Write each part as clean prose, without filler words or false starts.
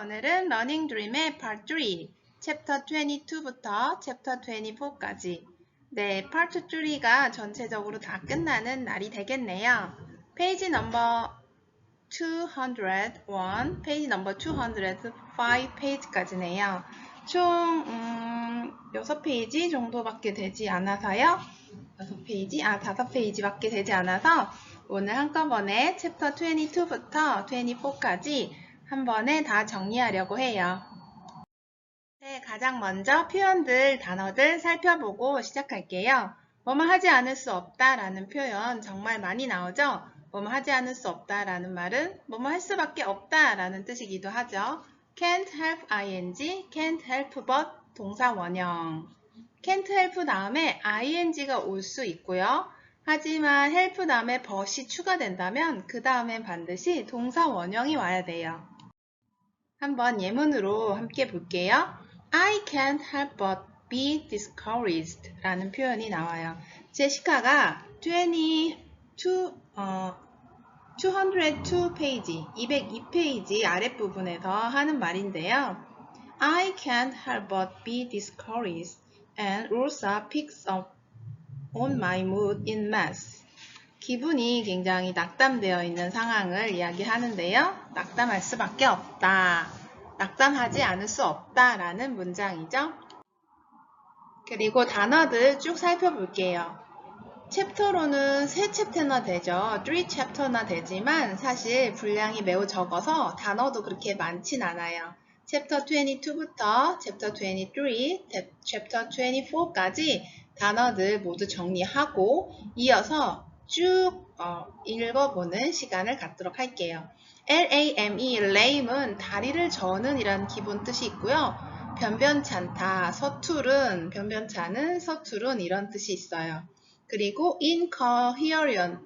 오늘은 러닝 드림의 Part 3, 챕터 22부터 챕터 24까지. 네, Part 3가 전체적으로 다 끝나는 날이 되겠네요. 페이지 넘버 201, 페이지 넘버 205 페이지까지네요. 총 6페이지 정도밖에 되지 않아서요. 5페이지밖에 되지 않아서 오늘 한꺼번에 챕터 22부터 24까지 한 번에 다 정리하려고 해요. 네, 가장 먼저 표현들, 단어들 살펴보고 시작할게요. 뭐뭐 하지 않을 수 없다 라는 표현 정말 많이 나오죠? 뭐뭐 하지 않을 수 없다 라는 말은 뭐뭐 할 수밖에 없다 라는 뜻이기도 하죠. can't help ing, can't help but 동사 원형. can't help 다음에 ing가 올 수 있고요. 하지만 help 다음에 but이 추가된다면 그 다음엔 반드시 동사 원형이 와야 돼요. 한번 예문으로 함께 볼게요. I can't help but be discouraged 라는 표현이 나와요. 제시카가 202 페이지, 202페이지 아랫부분에서 하는 말인데요. I can't help but be discouraged and Rosa picks up on my mood in mass. 기분이 굉장히 낙담되어 있는 상황을 이야기하는데요. 낙담할 수밖에 없다. 낙담하지 않을 수 없다 라는 문장이죠. 그리고 단어들 쭉 살펴볼게요. 챕터로는 3챕터나 되죠. 3챕터나 되지만 사실 분량이 매우 적어서 단어도 그렇게 많진 않아요. 챕터 22부터 챕터 23, 챕터 24까지 단어들 모두 정리하고 이어서 쭉 읽어보는 시간을 갖도록 할게요. lame, lame은 다리를 저는 이란 기본 뜻이 있고요. 변변찮다, 서투른, 변변찮은, 서투른 이런 뜻이 있어요. 그리고 incoherent는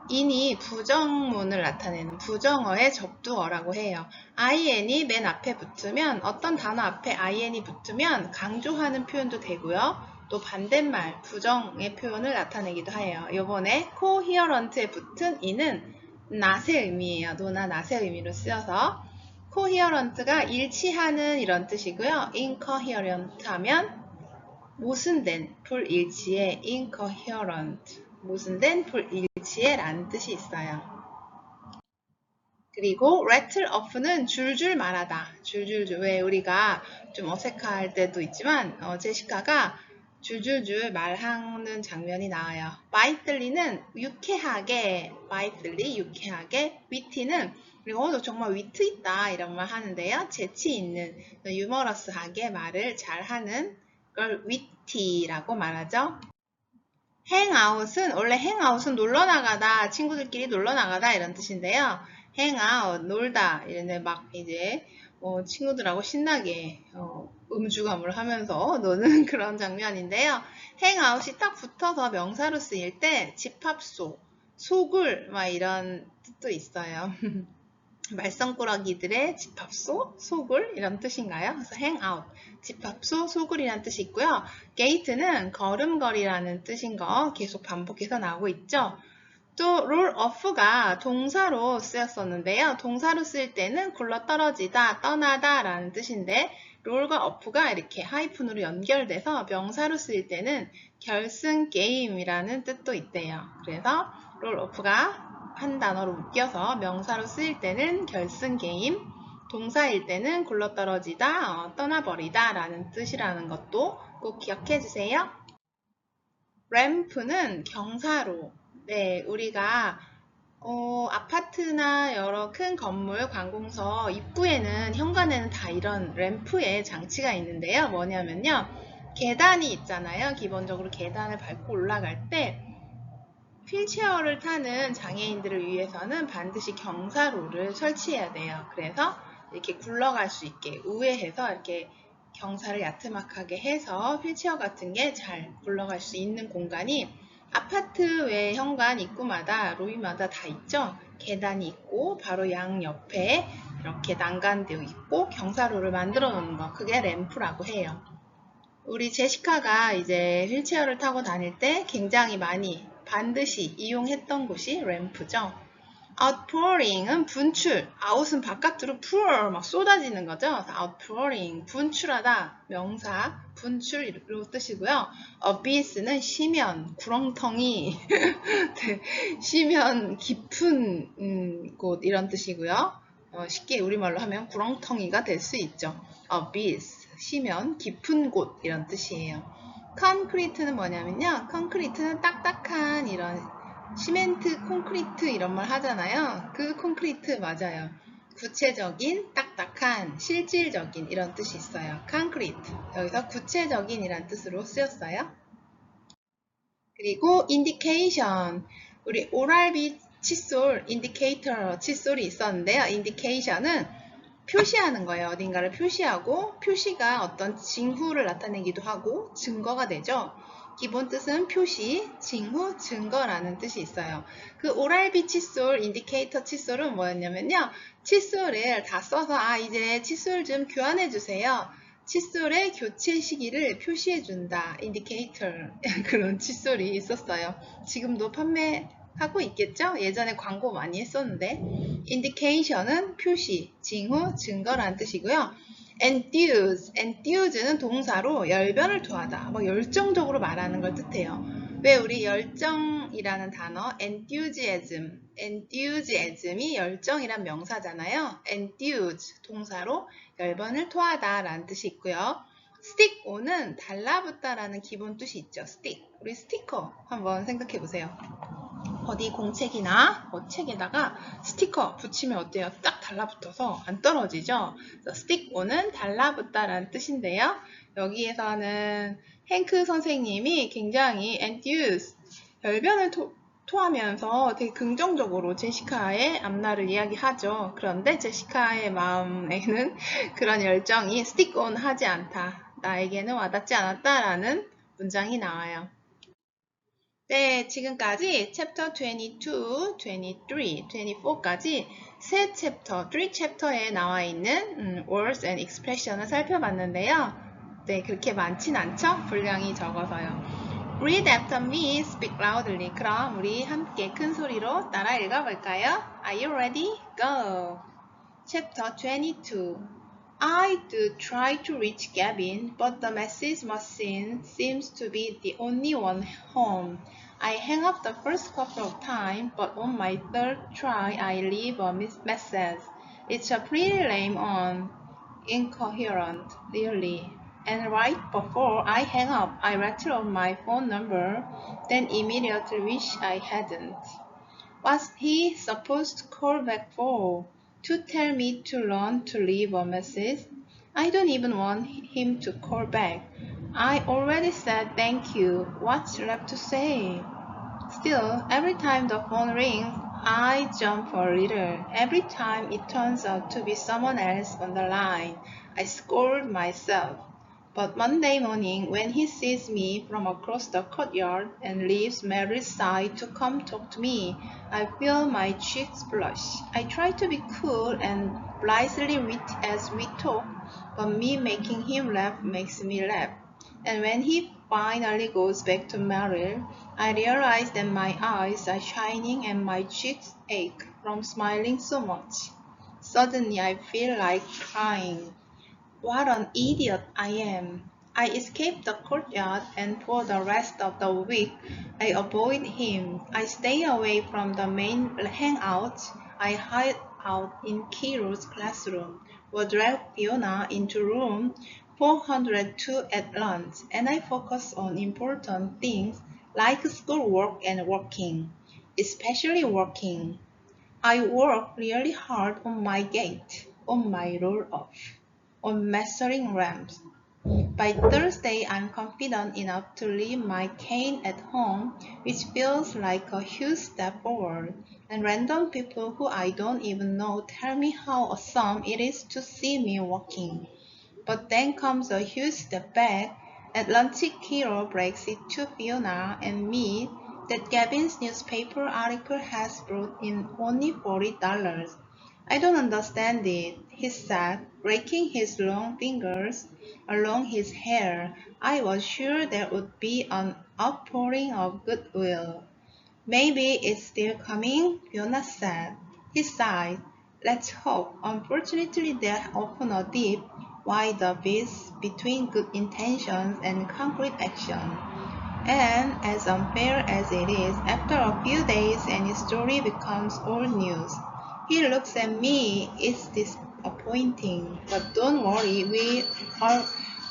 in이 부정문을 나타내는 부정어의 접두어라고 해요. in이 맨 앞에 붙으면 어떤 단어 앞에 in이 붙으면 강조하는 표현도 되고요. 또 반대말, 부정의 표현을 나타내기도 해요. 이번에 coherent에 붙은 in은 낫의 의미예요. 노나 낫의 의미로 쓰여서 coherent가 일치하는 이런 뜻이고요. incoherent 하면 모순된, 불일치의 incoherent, 모순된, 불일치의 라는 뜻이 있어요. 그리고 rattle off는 줄줄 말하다. 줄줄줄. 왜 우리가 좀 어색할 때도 있지만 제시카가 줄줄줄 말하는 장면이 나와요. bitely는 유쾌하게, bitely 유쾌하게, witty는 그리고 너 정말 위트 있다 이런 말 하는데요. 재치 있는, 유머러스하게 말을 잘하는 걸 witty라고 말하죠. hangout은 원래 hangout은 놀러 나가다, 친구들끼리 놀러 나가다 이런 뜻인데요. hangout 놀다 이런데 막 이제 친구들하고 신나게 음주감을 하면서 노는 그런 장면인데요. hangout이 딱 붙어서 명사로 쓰일 때 집합소, 소굴 막 이런 뜻도 있어요. 말썽꾸러기들의 집합소, 소굴 이런 뜻인가요? 그래서 hangout, 집합소, 소굴이라는 뜻이 있고요. gate는 걸음걸이라는 뜻인 거 계속 반복해서 나오고 있죠. 또 roll off가 동사로 쓰였었는데요. 동사로 쓸 때는 굴러떨어지다, 떠나다 라는 뜻인데 roll과 off가 이렇게 하이픈으로 연결돼서 명사로 쓰일 때는 결승 게임이라는 뜻도 있대요. 그래서 roll off가 한 단어로 묶여서 명사로 쓰일 때는 결승 게임, 동사일 때는 굴러떨어지다, 떠나버리다 라는 뜻이라는 것도 꼭 기억해 주세요. ramp는 경사로, 네, 우리가 아파트나 여러 큰 건물, 관공서 입구에는, 현관에는 다 이런 램프의 장치가 있는데요. 뭐냐면요. 계단이 있잖아요. 기본적으로 계단을 밟고 올라갈 때 휠체어를 타는 장애인들을 위해서는 반드시 경사로를 설치해야 돼요. 그래서 이렇게 굴러갈 수 있게 우회해서 이렇게 경사를 야트막하게 해서 휠체어 같은 게 잘 굴러갈 수 있는 공간이 아파트 외 현관 입구마다 로비마다 다 있죠. 계단이 있고 바로 양 옆에 이렇게 난간되어 있고 경사로를 만들어 놓는 거, 그게 램프라고 해요. 우리 제시카가 이제 휠체어를 타고 다닐 때 굉장히 많이 반드시 이용했던 곳이 램프죠. outpouring은 분출, out은 바깥으로 pour 막 쏟아지는 거죠. outpouring, 분출하다, 명사, 분출로 뜻이고요. abyss는 심연, 구렁텅이, 네, 심연, 깊은 곳 이런 뜻이고요. 쉽게 우리말로 하면 구렁텅이가 될 수 있죠. abyss, 심연, 깊은 곳 이런 뜻이에요. concrete는 뭐냐면요. concrete는 딱딱한 이런 시멘트, 콘크리트 이런 말 하잖아요. 그 콘크리트 맞아요. 구체적인, 딱딱한, 실질적인 이런 뜻이 있어요. concrete. 여기서 구체적인 이란 뜻으로 쓰였어요. 그리고 indication. 우리 오랄비 칫솔, indicator 칫솔이 있었는데요. indication은 표시하는 거예요. 어딘가를 표시하고 표시가 어떤 징후를 나타내기도 하고 증거가 되죠. 기본 뜻은 표시, 징후, 증거라는 뜻이 있어요. 그 오랄비 칫솔, 인디케이터 칫솔은 뭐였냐면요. 칫솔을 다 써서 이제 칫솔 좀 교환해 주세요. 칫솔의 교체 시기를 표시해 준다. 인디케이터 그런 칫솔이 있었어요. 지금도 판매하고 있겠죠? 예전에 광고 많이 했었는데 indication은 표시, 징후, 증거라는 뜻이고요. enthuse,는 동사로 열변을 토하다, 열정적으로 말하는 걸 뜻해요. 왜 우리 열정이라는 단어, enthusiasm이 열정이란 명사잖아요. enthuse, 동사로 열변을 토하다 라는 뜻이 있고요. stick on은 달라붙다라는 기본 뜻이 있죠. stick, 우리 스티커 한번 생각해 보세요. 어디 공책이나 책에다가 스티커 붙이면 어때요? 딱 달라붙어서 안 떨어지죠? stick on은 달라붙다라는 뜻인데요. 여기에서는 행크 선생님이 굉장히 enthuse, 열변을 토하면서 되게 긍정적으로 제시카의 앞날을 이야기하죠. 그런데 제시카의 마음에는 그런 열정이 stick on 하지 않다. 나에게는 와닿지 않았다라는 문장이 나와요. 네, 지금까지 챕터 22, 23, 24까지 세 챕터, 3챕터에 나와 있는 words and expression을 살펴봤는데요. 네, 그렇게 많진 않죠? 분량이 적어서요. Read after me, speak loudly. 그럼 우리 함께 큰 소리로 따라 읽어볼까요? Are you ready? Go! Chapter 22. I do try to reach Gavin, but the message machine seems to be the only one home. I hang up the first couple of times, but on my third try I leave a message. It's a pretty lame one, incoherent, really. And right before I hang up, I rattle off my phone number, then immediately wish I hadn't. What's he supposed to call back for? To tell me to learn to leave a message? I don't even want him to call back. I already said thank you. What's left to say? Still, every time the phone rings, I jump a little. Every time it turns out to be someone else on the line, I scold myself. But Monday morning, when he sees me from across the courtyard and leaves Mary's side to come talk to me, I feel my cheeks blush. I try to be cool and blithely wit as we talk, but me making him laugh makes me laugh. And when he finally goes back to Meryl, I realize that my eyes are shining and my cheeks ache from smiling so much. Suddenly I feel like crying. What an idiot I am. I escape the courtyard, and for the rest of the week I avoid him. I stay away from the main hangout. I hide out in Kiro's classroom, or drag Fiona into room 402 at lunch, and I focus on important things like schoolwork and working, especially working. I work really hard on my gait, on my roll-off, on measuring ramps. By Thursday, I'm confident enough to leave my cane at home, which feels like a huge step forward, and random people who I don't even know tell me how awesome it is to see me walking. But then comes a huge step back. At lunch, Kiro breaks it to Fiona and me that Gavin's newspaper article has brought in only $40. I don't understand it, he said, raking his long fingers along his hair. I was sure there would be an outpouring of goodwill. Maybe it's still coming, Fiona said. He sighed. Let's hope. Unfortunately, there often a deep, wide abyss between good intentions and concrete action. And as unfair as it is, after a few days any story becomes old news. He looks at me, it's disappointing, but don't worry,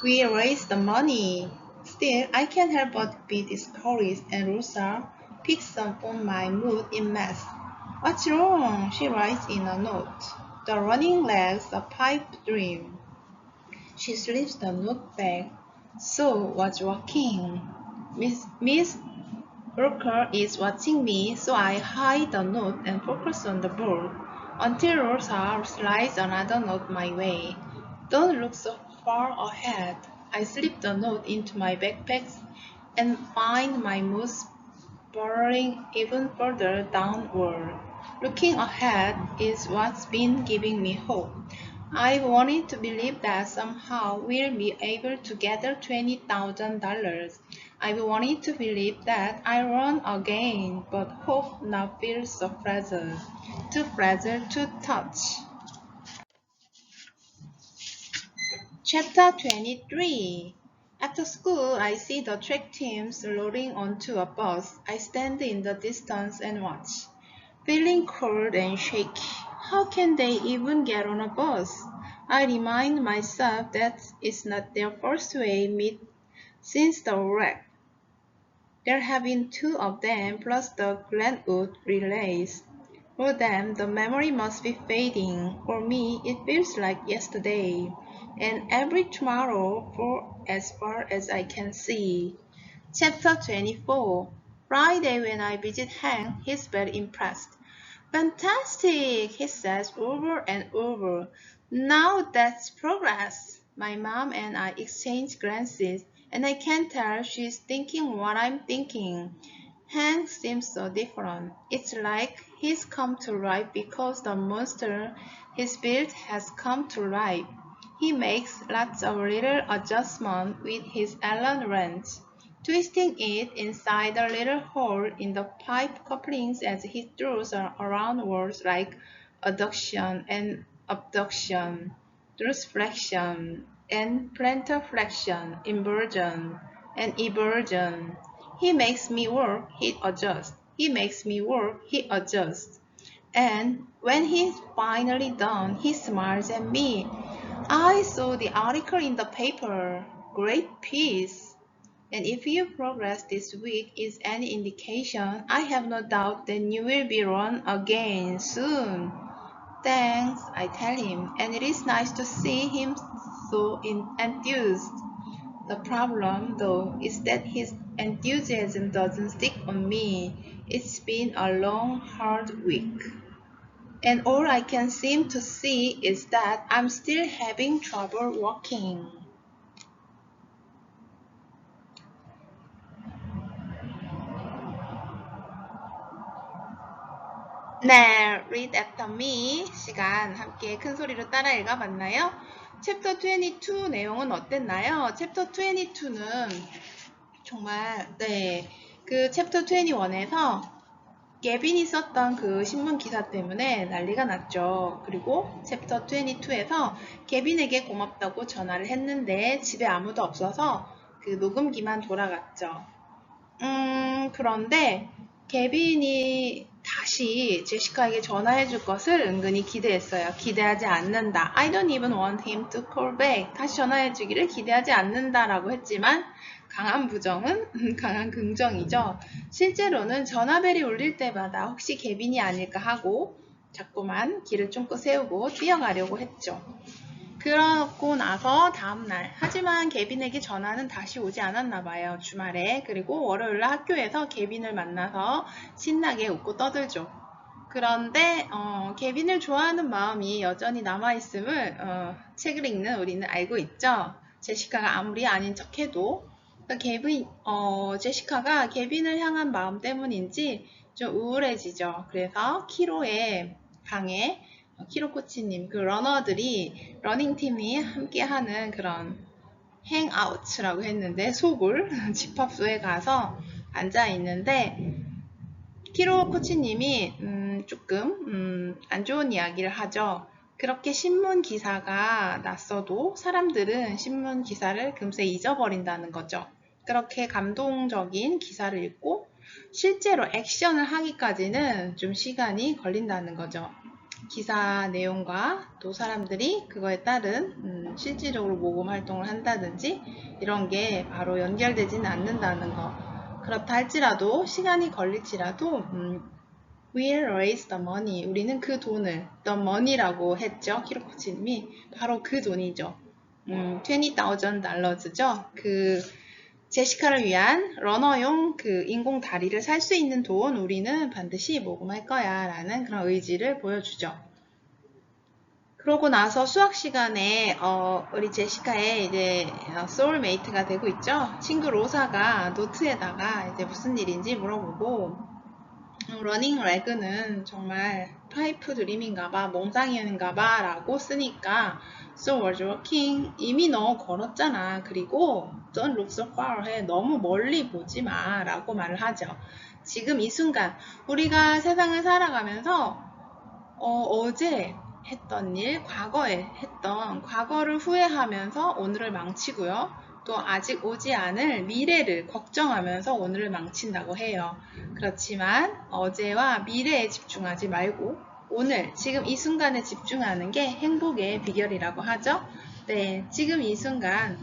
we raised the money. Still, I can't help but be discouraged, and Rosa picks up on my mood in mass. What's wrong? She writes in a note. The running legs, a pipe dream. She slips the note back. So was walking. Miss Brooker is watching me, so I hide the note and focus on the ball until Rosa slides another note my way. Don't look so far ahead. I slip the note into my backpack and find my moose burrowing even further downward. Looking ahead is what's been giving me hope. I wanted to believe that somehow we'll be able to gather $20,000. I wanted to believe that I'll run again, but hope now feels so fragile. Too fragile to touch. Chapter 23. After school, I see the track teams loading onto a bus. I stand in the distance and watch, feeling cold and shaky. How can they even get on a bus? I remind myself that it's not their first way meet since the wreck. There have been two of them plus the Glenwood relays. For them, the memory must be fading. For me, it feels like yesterday, and every tomorrow for as far as I can see. Chapter 24. Friday when I visit Hank, he's very impressed. Fantastic, he says over and over. Now that's progress. My mom and I exchange glances, and I can tell she's thinking what I'm thinking. Hank seems so different. It's like he's come to life because the monster he's built has come to life. He makes lots of little adjustments with his Allen wrench, twisting it inside a little hole in the pipe couplings as he throws around words like adduction and abduction, dorsiflexion and plantar flexion, inversion and eversion. He makes me work, he adjusts. He makes me work, he adjusts. And when he's finally done, he smiles at me. I saw the article in the paper. Great piece. And if your progress this week is any indication, I have no doubt that you will be run again soon. Thanks, I tell him, and it is nice to see him so enthused. The problem, though, is that his enthusiasm doesn't stick on me. It's been a long, hard week. And all I can seem to see is that I'm still having trouble walking. 네, read after me 시간 함께 큰 소리로 따라 읽어봤나요? 챕터 22 내용은 어땠나요? 챕터 22는 정말 그 챕터 21에서 게빈이 썼던 그 신문 기사 때문에 난리가 났죠. 그리고 챕터 22에서 게빈에게 고맙다고 전화를 했는데 집에 아무도 없어서 그 녹음기만 돌아갔죠. 그런데 게빈이 다시 제시카에게 전화해 줄 것을 은근히 기대했어요. 기대하지 않는다. I don't even want him to call back. 다시 전화해 주기를 기대하지 않는다라고 했지만 강한 부정은 강한 긍정이죠. 실제로는 전화벨이 울릴 때마다 혹시 게빈이 아닐까 하고 자꾸만 길을 쫑긋 세우고 뛰어가려고 했죠. 그러고 나서 다음날 하지만 게빈에게 전화는 다시 오지 않았나 봐요. 주말에. 그리고 월요일날 학교에서 게빈을 만나서 신나게 웃고 떠들죠. 그런데 게빈을 좋아하는 마음이 여전히 남아있음을 책을 읽는 우리는 알고 있죠. 제시카가 아무리 아닌 척해도 제시카가 게빈을 향한 마음 때문인지 좀 우울해지죠. 그래서 키로의 방에 키로 코치님, 그 러너들이 러닝팀이 함께하는 그런 행아웃이라고 했는데 소굴 집합소에 가서 앉아 있는데 키로 코치님이 조금 안 좋은 이야기를 하죠. 그렇게 신문 기사가 났어도 사람들은 신문 기사를 금세 잊어버린다는 거죠. 그렇게 감동적인 기사를 읽고 실제로 액션을 하기까지는 좀 시간이 걸린다는 거죠. 기사 내용과 또 사람들이 그거에 따른 실질적으로 모금 활동을 한다든지 이런 게 바로 연결되지는 않는다는 거. 그렇다 할지라도 시간이 걸릴지라도 We'll raise the money. 우리는 그 돈을 the money라고 했죠. 키로코치님이 바로 그 돈이죠. $20,000죠. 그 제시카를 위한 러너용 그 인공 다리를 살 수 있는 돈 우리는 반드시 모금할 거야 라는 그런 의지를 보여주죠. 그러고 나서 수학 시간에 우리 제시카의 이제 소울메이트가 되고 있죠. 친구 로사가 노트에다가 이제 무슨 일인지 물어보고 러닝 레그는 정말 파이프 드림인가봐, 몽상이었는가봐 라고 쓰니까 So was walking. 이미 너 걸었잖아. 그리고 Don't look so far ahead. 너무 멀리 보지 마 라고 말을 하죠. 지금 이 순간 우리가 세상을 살아가면서 어제 했던 일, 과거에 했던 과거를 후회하면서 오늘을 망치고요. 또 아직 오지 않을 미래를 걱정하면서 오늘을 망친다고 해요. 그렇지만 어제와 미래에 집중하지 말고 오늘, 지금 이 순간에 집중하는 게 행복의 비결이라고 하죠. 네, 지금 이 순간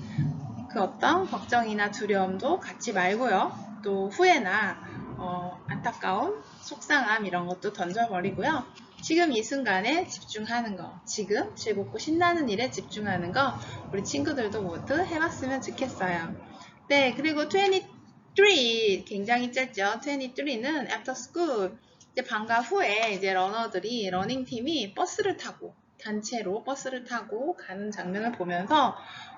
그 어떤 걱정이나 두려움도 갖지 말고요. 또 후회나 안타까움, 속상함 이런 것도 던져버리고요. 지금 이 순간에 집중하는 거, 지금 즐겁고 신나는 일에 집중하는 거 우리 친구들도 모두 해봤으면 좋겠어요. 네, 그리고 23 굉장히 짧죠. 23는 after school 이제 방과 후에 이제 러너들이 러닝팀이 버스를 타고 단체로 버스를 타고 가는 장면을 보면서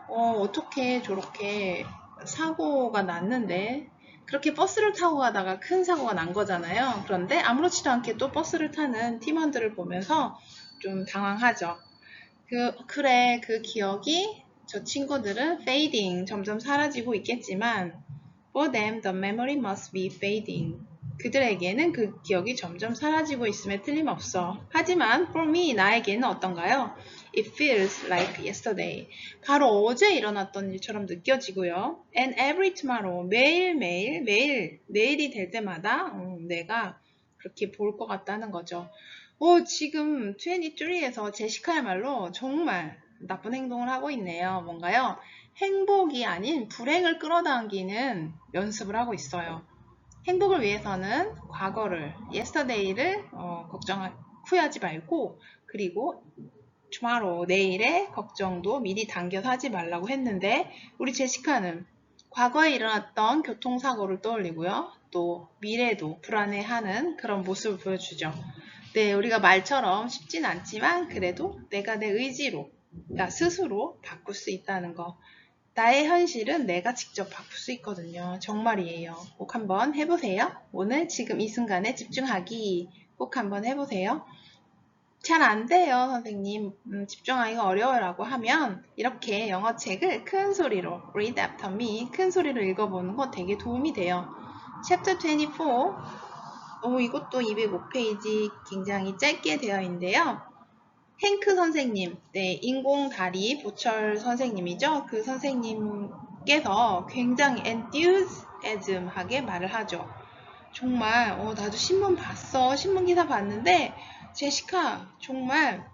어떻게 저렇게 사고가 났는데 그렇게 버스를 타고 가다가 큰 사고가 난 거잖아요. 그런데 아무렇지도 않게 또 버스를 타는 팀원들을 보면서 좀 당황하죠. 그래, 그 기억이 저 친구들은 fading, 점점 사라지고 있겠지만 For them, the memory must be fading. 그들에게는 그 기억이 점점 사라지고 있음에 틀림없어. 하지만 for me, 나에게는 어떤가요? It feels like yesterday. 바로 어제 일어났던 일처럼 느껴지고요. And every tomorrow, 내일이 될 때마다 내가 그렇게 볼 것 같다는 거죠. 지금 23에서 제시카야말로 정말 나쁜 행동을 하고 있네요. 뭔가요? 행복이 아닌 불행을 끌어당기는 연습을 하고 있어요. 행복을 위해서는 과거를, yesterday를 후회하지 말고 그리고 tomorrow, 내일의 걱정도 미리 당겨서 하지 말라고 했는데 우리 제시카는 과거에 일어났던 교통사고를 떠올리고요. 또 미래도 불안해하는 그런 모습을 보여주죠. 네, 우리가 말처럼 쉽진 않지만 그래도 내가 내 의지로 나 스스로 바꿀 수 있다는 거. 나의 현실은 내가 직접 바꿀 수 있거든요. 정말이에요. 꼭 한번 해보세요. 오늘 지금 이 순간에 집중하기 꼭 한번 해보세요. 잘 안 돼요, 선생님. 집중하기가 어려워요 라고 하면 이렇게 영어책을 큰 소리로 read after me, 큰 소리로 읽어보는 거 되게 도움이 돼요. Chapter 24 이것도 205페이지 굉장히 짧게 되어 있는데요. 행크 선생님, 네, 인공다리 보철 선생님이죠. 그 선생님께서 굉장히 enthusiasm하게 말을 하죠. 정말 나도 신문 봤어. 신문 기사 봤는데 제시카 정말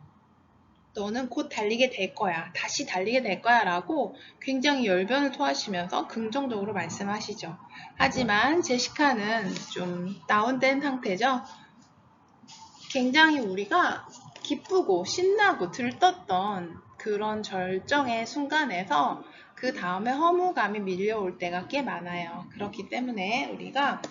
너는 곧 달리게 될 거야. 다시 달리게 될 거야 라고 굉장히 열변을 토하시면서 긍정적으로 말씀하시죠. 하지만 제시카는 좀 다운된 상태죠. 굉장히 우리가 기쁘고 신나고 들떴던 그런 절정의 순간에서 그 다음에 허무감이 밀려올 때가 꽤 많아요. 그렇기 때문에 우리가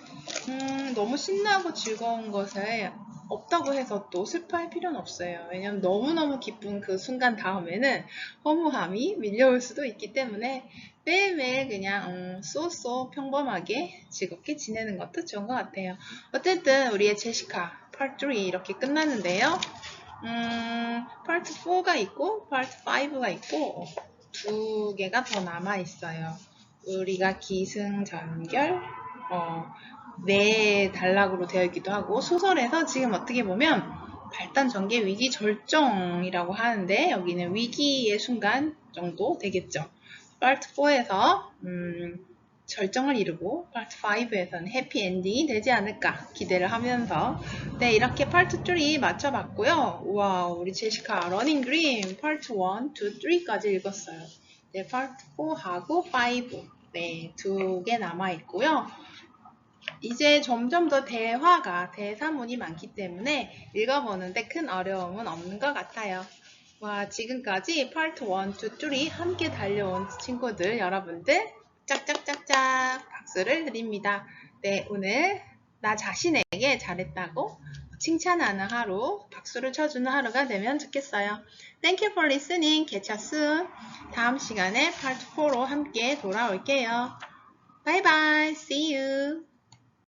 너무 신나고 즐거운 것을 없다고 해서 또 슬퍼할 필요는 없어요. 왜냐면 너무너무 기쁜 그 순간 다음에는 허무함이 밀려올 수도 있기 때문에 매일매일 그냥 쏘쏘 평범하게 즐겁게 지내는 것도 좋은 것 같아요. 어쨌든 우리의 제시카 Part 3 이렇게 끝났는데요. Part 4가 있고 Part 5가 있고 두 개가 더 남아 있어요. 우리가 기승전결 네 단락으로 되어 있기도 하고 소설에서 지금 어떻게 보면 발단 전개 위기 절정이라고 하는데 여기는 위기의 순간 정도 되겠죠. 파트 4에서 절정을 이루고 파트 5에서는 해피엔딩이 되지 않을까 기대를 하면서 네 이렇게 파트 3 맞춰봤고요. 우와 우리 제시카 러닝 드림 파트 1, 2, 3까지 읽었어요. 네 파트 4하고 5 네, 2개 남아있고요. 이제 점점 더 대사문이 많기 때문에 읽어보는데 큰 어려움은 없는 것 같아요. 와, 지금까지 파트 1, 2, 3 함께 달려온 친구들, 여러분들 짝짝짝짝 박수를 드립니다. 네, 오늘 나 자신에게 잘했다고 칭찬하는 하루, 박수를 쳐주는 하루가 되면 좋겠어요. Thank you for listening. Catch us soon. 다음 시간에 파트 4로 함께 돌아올게요. Bye bye. See you.